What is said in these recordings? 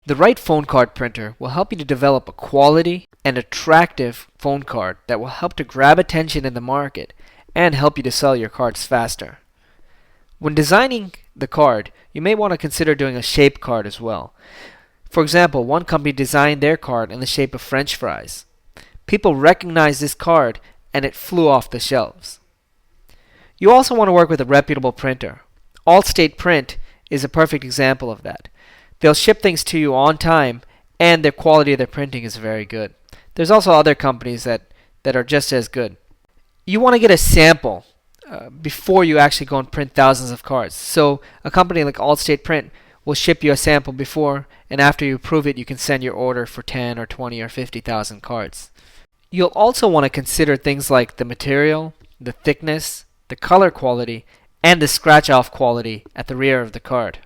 The right phone card printer will help you to develop a quality and attractive phone card that will help to grab attention in the market and help you to sell your cards faster. When designing the card, you may want to consider doing a shape card as well. For example, one company designed their card in the shape of French fries. People recognized this card and it flew off the shelves. You also want to work with a reputable printer. Allstate Print is a perfect example of that. They'll ship things to you on time, and the quality of their printing is very good. There's also other companies that are just as good. You want to get a sample before you actually go and print thousands of cards. So a company like Allstate Print will ship you a sample before, and after you approve it, you can send your order for 10 or 20 or 50,000 cards. You'll also want to consider things like the material, the thickness, the color quality, and the scratch-off quality at the rear of the card.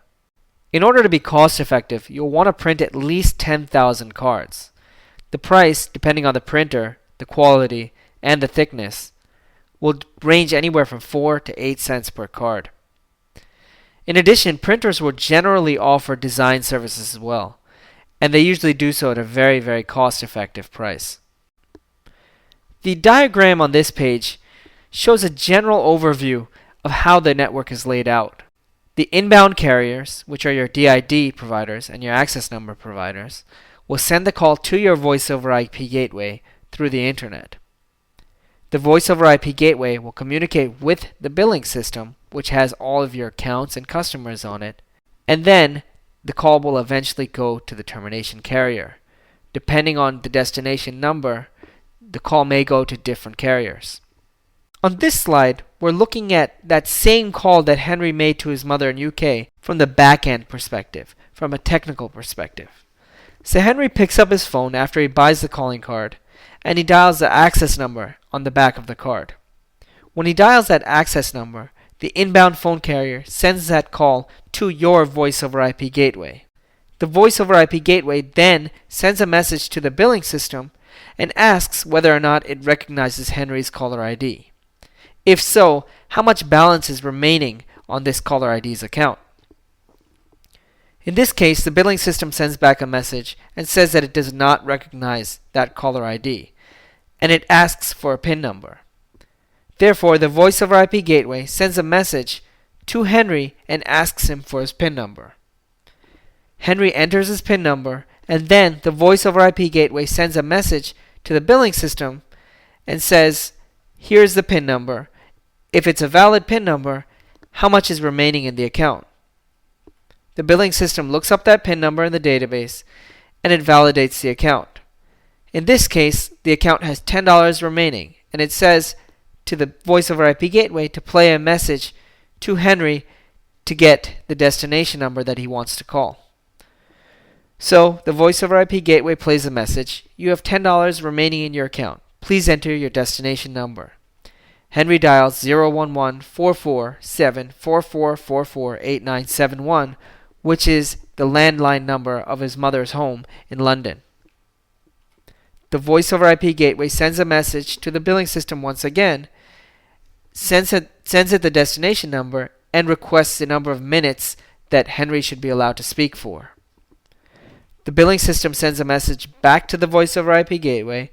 In order to be cost-effective, you'll want to print at least 10,000 cards. The price, depending on the printer, the quality, and the thickness, will range anywhere from 4 to 8 cents per card. In addition, printers will generally offer design services as well, and they usually do so at a very, very cost-effective price. The diagram on this page shows a general overview of how the network is laid out. The inbound carriers, which are your DID providers and your access number providers, will send the call to your voice over IP gateway through the internet. The voice over IP gateway will communicate with the billing system, which has all of your accounts and customers on it, and then the call will eventually go to the termination carrier. Depending on the destination number, the call may go to different carriers. On this slide, we're looking at that same call that Henry made to his mother in UK from the back-end perspective, from a technical perspective. So Henry picks up his phone after he buys the calling card, and he dials the access number on the back of the card. When he dials that access number, the inbound phone carrier sends that call to your voice over IP gateway. The voice over IP gateway then sends a message to the billing system and asks whether or not it recognizes Henry's caller ID. If so, how much balance is remaining on this caller ID's account? In this case, the billing system sends back a message and says that it does not recognize that caller ID, and it asks for a PIN number. Therefore, the voice over IP gateway sends a message to Henry and asks him for his PIN number. Henry enters his PIN number, and then the voice over IP gateway sends a message to the billing system and says, here's the PIN number. If it's a valid PIN number, how much is remaining in the account? The billing system looks up that PIN number in the database and it validates the account. In this case, the account has $10 remaining, and it says to the voice over IP gateway to play a message to Henry to get the destination number that he wants to call. So the voice over IP gateway plays a message. You have $10 remaining in your account. Please enter your destination number. Henry dials 011-447-4444-8971, which is the landline number of his mother's home in London. The voice over IP gateway sends a message to the billing system once again, sends it the destination number, and requests the number of minutes that Henry should be allowed to speak for. The billing system sends a message back to the voice over IP gateway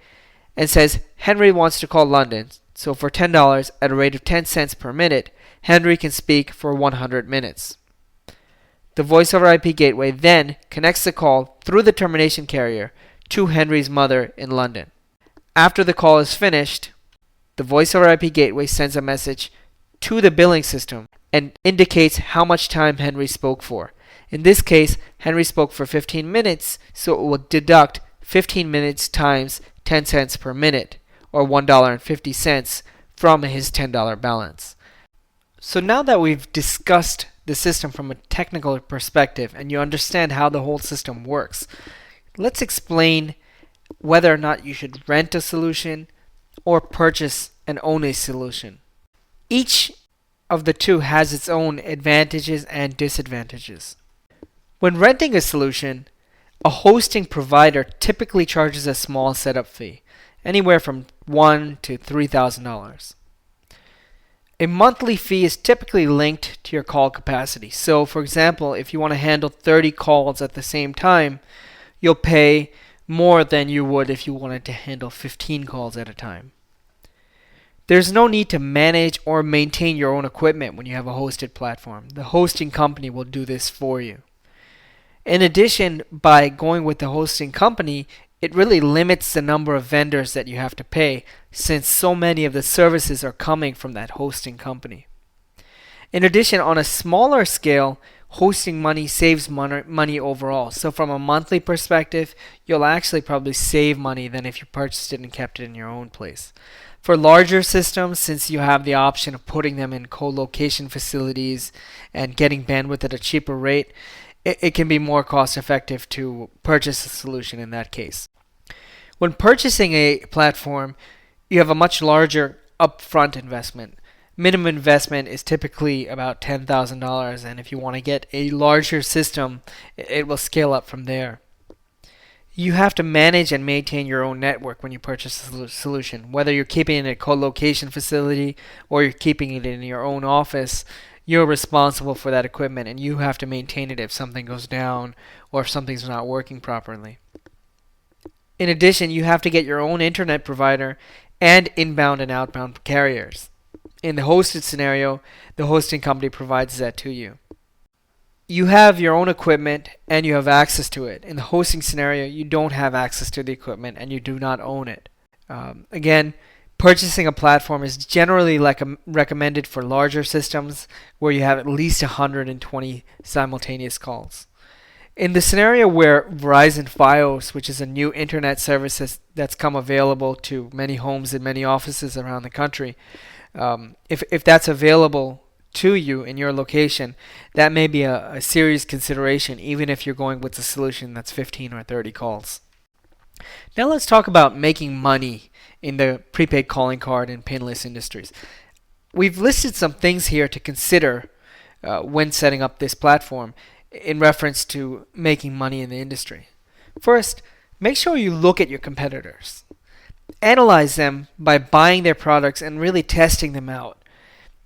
and says Henry wants to call London, so for $10 at a rate of 10 cents per minute, Henry can speak for 100 minutes. The voice over IP gateway then connects the call through the termination carrier to Henry's mother in London. After the call is finished, the voice over IP gateway sends a message to the billing system and indicates how much time Henry spoke for. In this case, Henry spoke for 15 minutes, so it will deduct 15 minutes times 10 cents per minute, or $1.50 from his $10 balance. So now that we've discussed the system from a technical perspective and you understand how the whole system works, let's explain whether or not you should rent a solution or purchase and own a solution. Each of the two has its own advantages and disadvantages. When renting a solution, a hosting provider typically charges a small setup fee, anywhere from $1,000 to $3,000. A monthly fee is typically linked to your call capacity. So, for example, if you want to handle 30 calls at the same time, you'll pay more than you would if you wanted to handle 15 calls at a time. There's no need to manage or maintain your own equipment when you have a hosted platform. The hosting company will do this for you. In addition, by going with the hosting company, it really limits the number of vendors that you have to pay, since so many of the services are coming from that hosting company. In addition, on a smaller scale, hosting money saves money overall. So from a monthly perspective, you'll actually probably save money than if you purchased it and kept it in your own place. For larger systems, since you have the option of putting them in co-location facilities and getting bandwidth at a cheaper rate, it can be more cost effective to purchase a solution in that case. When purchasing a platform, you have a much larger upfront investment. Minimum investment is typically about $10,000, and if you want to get a larger system, it will scale up from there. You have to manage and maintain your own network when you purchase a solution. Whether you're keeping it in a co-location facility or you're keeping it in your own office, you're responsible for that equipment, and you have to maintain it if something goes down or if something's not working properly. In addition, you have to get your own internet provider and inbound and outbound carriers. In the hosted scenario, the hosting company provides that to you. You have your own equipment and you have access to it. In the hosting scenario, you don't have access to the equipment and you do not own it. Again, purchasing a platform is generally recommended for larger systems where you have at least 120 simultaneous calls. In the scenario where Verizon Fios, which is a new internet service that's come available to many homes and many offices around the country, if that's available to you in your location, that may be a serious consideration, even if you're going with a solution that's 15 or 30 calls. Now let's talk about making money in the prepaid calling card and pinless industries. We've listed some things here to consider when setting up this platform in reference to making money in the industry. First, make sure you look at your competitors. Analyze them by buying their products and really testing them out.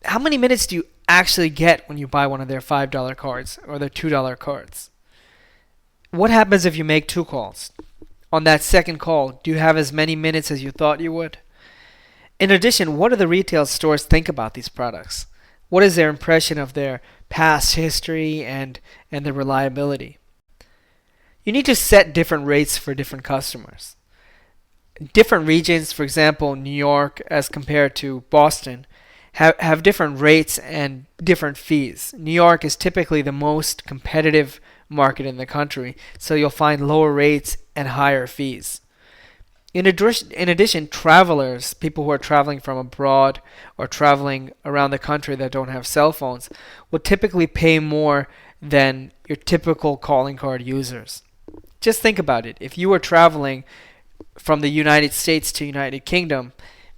How many minutes do you actually get when you buy one of their $5 cards or their $2 cards? What happens if you make 2 calls? On that second call, do you have as many minutes as you thought you would? In addition, what do the retail stores think about these products? What is their impression of their past history and the reliability? You need to set different rates for different customers. Different regions, for example, New York as compared to Boston, have different rates and different fees. New York is typically the most competitive market in the country, so you'll find lower rates and higher fees. In addition, travelers, people who are traveling from abroad or traveling around the country that don't have cell phones, will typically pay more than your typical calling card users. Just think about it. If you were traveling from the United States to United Kingdom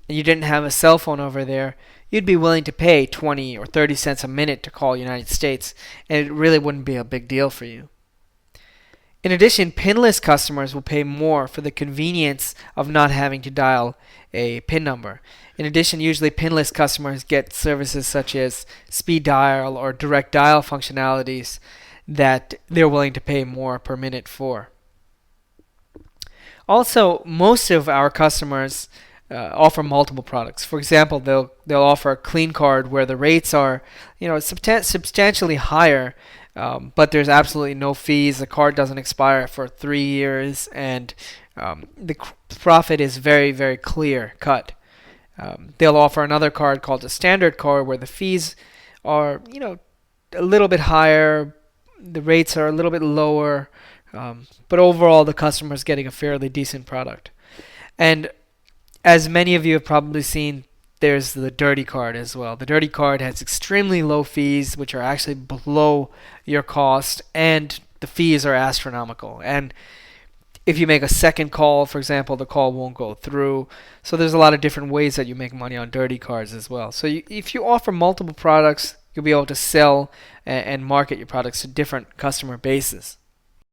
and you didn't have a cell phone over there, you'd be willing to pay 20 or 30 cents a minute to call United States, and it really wouldn't be a big deal for you. In addition, pinless customers will pay more for the convenience of not having to dial a PIN number. In addition, usually pinless customers get services such as speed dial or direct dial functionalities that they're willing to pay more per minute for. Also, most of our customers offer multiple products. For example, they'll offer a clean card where the rates are, substantially higher, but there's absolutely no fees. The card doesn't expire for 3 years, and the profit is very, very clear cut. They'll offer another card called a standard card where the fees are, a little bit higher, the rates are a little bit lower, but overall the customer is getting a fairly decent product. And as many of you have probably seen, there's the dirty card as well. The dirty card has extremely low fees, which are actually below your cost, and the fees are astronomical. And if you make a second call, for example, the call won't go through. So there's a lot of different ways that you make money on dirty cards as well. So if you offer multiple products, you'll be able to sell and market your products to different customer bases.